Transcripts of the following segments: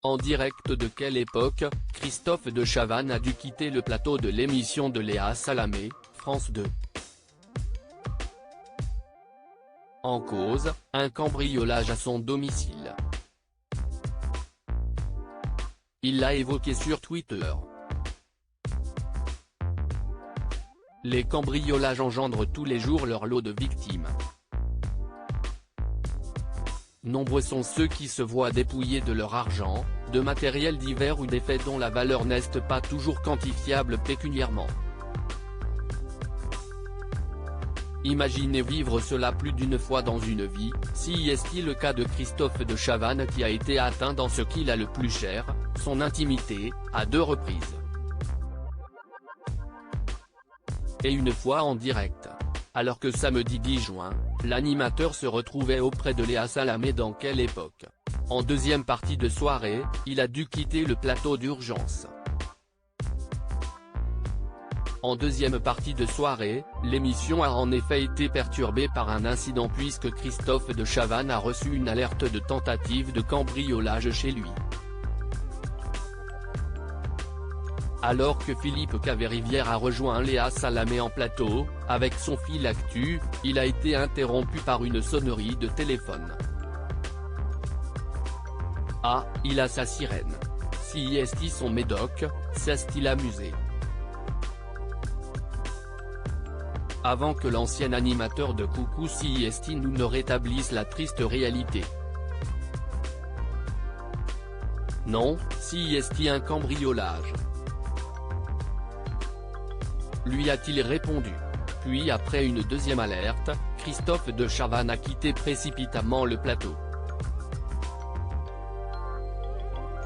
En direct de quelle époque, Christophe de Chavannes a dû quitter le plateau de l'émission de Léa Salamé, France 2. En cause, un cambriolage à son domicile. Il l'a évoqué sur Twitter. Les cambriolages engendrent tous les jours leur lot de victimes. Nombreux sont ceux qui se voient dépouillés de leur argent, de matériel divers ou des faits dont la valeur n'est pas toujours quantifiable pécuniairement. Imaginez vivre cela plus d'une fois dans une vie, si est-il le cas de Christophe de Chavannes qui a été atteint dans ce qu'il a le plus cher, son intimité, à 2 reprises. Et une fois en direct. Alors que samedi 10 juin, l'animateur se retrouvait auprès de Léa Salamé dans quelle époque. En deuxième partie de soirée, il a dû quitter le plateau d'urgence. En deuxième partie de soirée, l'émission a en effet été perturbée par un incident puisque Christophe de Chavannes a reçu une alerte de tentative de cambriolage chez lui. Alors que Philippe Caverivière a rejoint Léa Salamé en plateau, avec son fil actu, il a été interrompu par une sonnerie de téléphone. Ah, il a sa sirène. Si est-il son médoc, s'est-il amusé. Avant que l'ancien animateur de Coucou si est-il nous ne rétablisse la triste réalité. Non, si est-il un cambriolage. Lui a-t-il répondu. Puis après une deuxième alerte, Christophe de Chavannes a quitté précipitamment le plateau.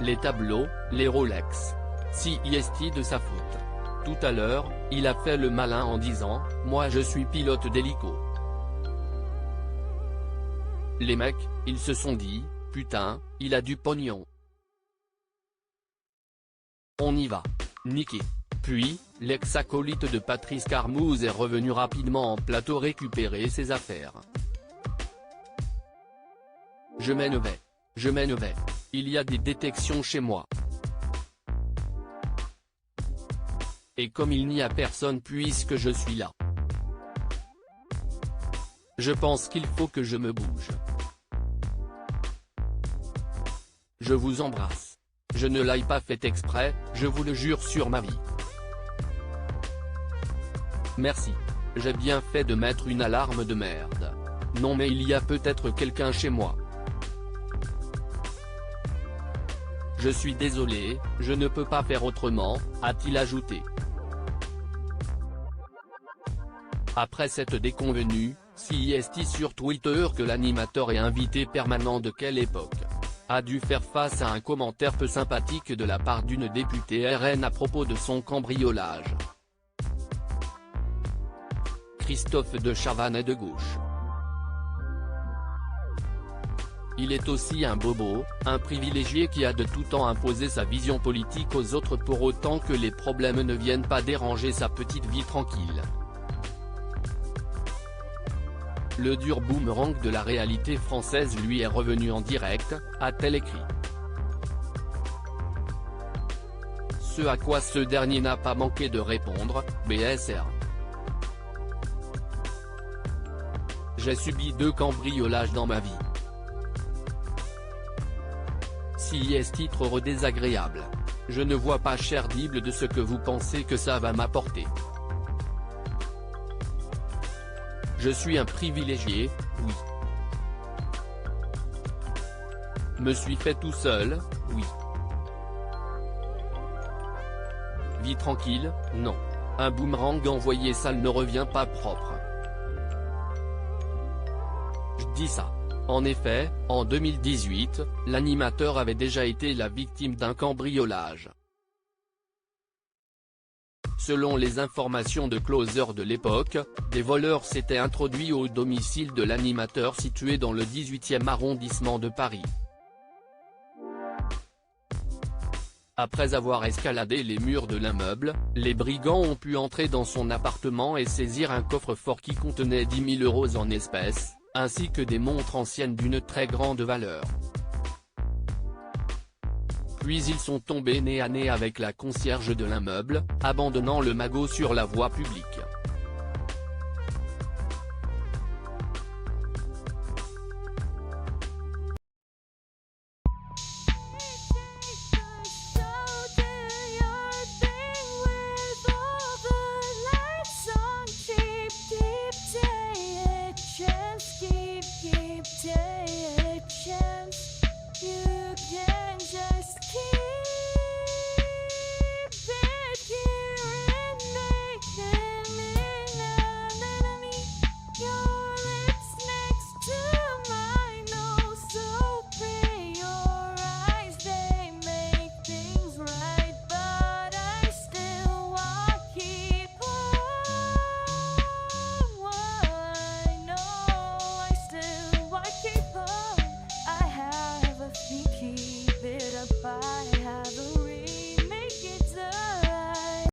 Les tableaux, les Rolex. Si est-il de sa faute. Tout à l'heure, il a fait le malin en disant « Moi je suis pilote d'hélico ». Les mecs, ils se sont dit « Putain, il a du pognon. On y va. Niquer ». Puis, l'ex-acolyte de Patrice Carmouze est revenu rapidement en plateau récupérer ses affaires. Je m'en vais. Il y a des détections chez moi. Et comme il n'y a personne puisque je suis là. Je pense qu'il faut que je me bouge. Je vous embrasse. Je ne l'ai pas fait exprès, je vous le jure sur ma vie. Merci. J'ai bien fait de mettre une alarme de merde. Non mais il y a peut-être quelqu'un chez moi. Je suis désolé, je ne peux pas faire autrement, a-t-il ajouté. Après cette déconvenue, si est-il sur Twitter que l'animateur et invité permanent de quelle époque a dû faire face à un commentaire peu sympathique de la part d'une députée RN à propos de son cambriolage. Christophe de Chavannes est de gauche. Il est aussi un bobo, un privilégié qui a de tout temps imposé sa vision politique aux autres pour autant que les problèmes ne viennent pas déranger sa petite vie tranquille. Le dur boomerang de la réalité française lui est revenu en direct, a-t-elle écrit. Ce à quoi ce dernier n'a pas manqué de répondre, BSR. J'ai subi 2 cambriolages dans ma vie. Si est-il trop désagréable. Je ne vois pas cherdible de ce que vous pensez que ça va m'apporter. Je suis un privilégié, oui. Me suis fait tout seul, oui. Vie tranquille, non. Un boomerang envoyé sale ne revient pas propre. Je dis ça. En effet, en 2018, l'animateur avait déjà été la victime d'un cambriolage. Selon les informations de Closer de l'époque, des voleurs s'étaient introduits au domicile de l'animateur situé dans le 18e arrondissement de Paris. Après avoir escaladé les murs de l'immeuble, les brigands ont pu entrer dans son appartement et saisir un coffre-fort qui contenait 10 000 € en espèces, ainsi que des montres anciennes d'une très grande valeur. puis ils sont tombés nez à nez avec la concierge de l'immeuble, abandonnant le magot sur la voie publique.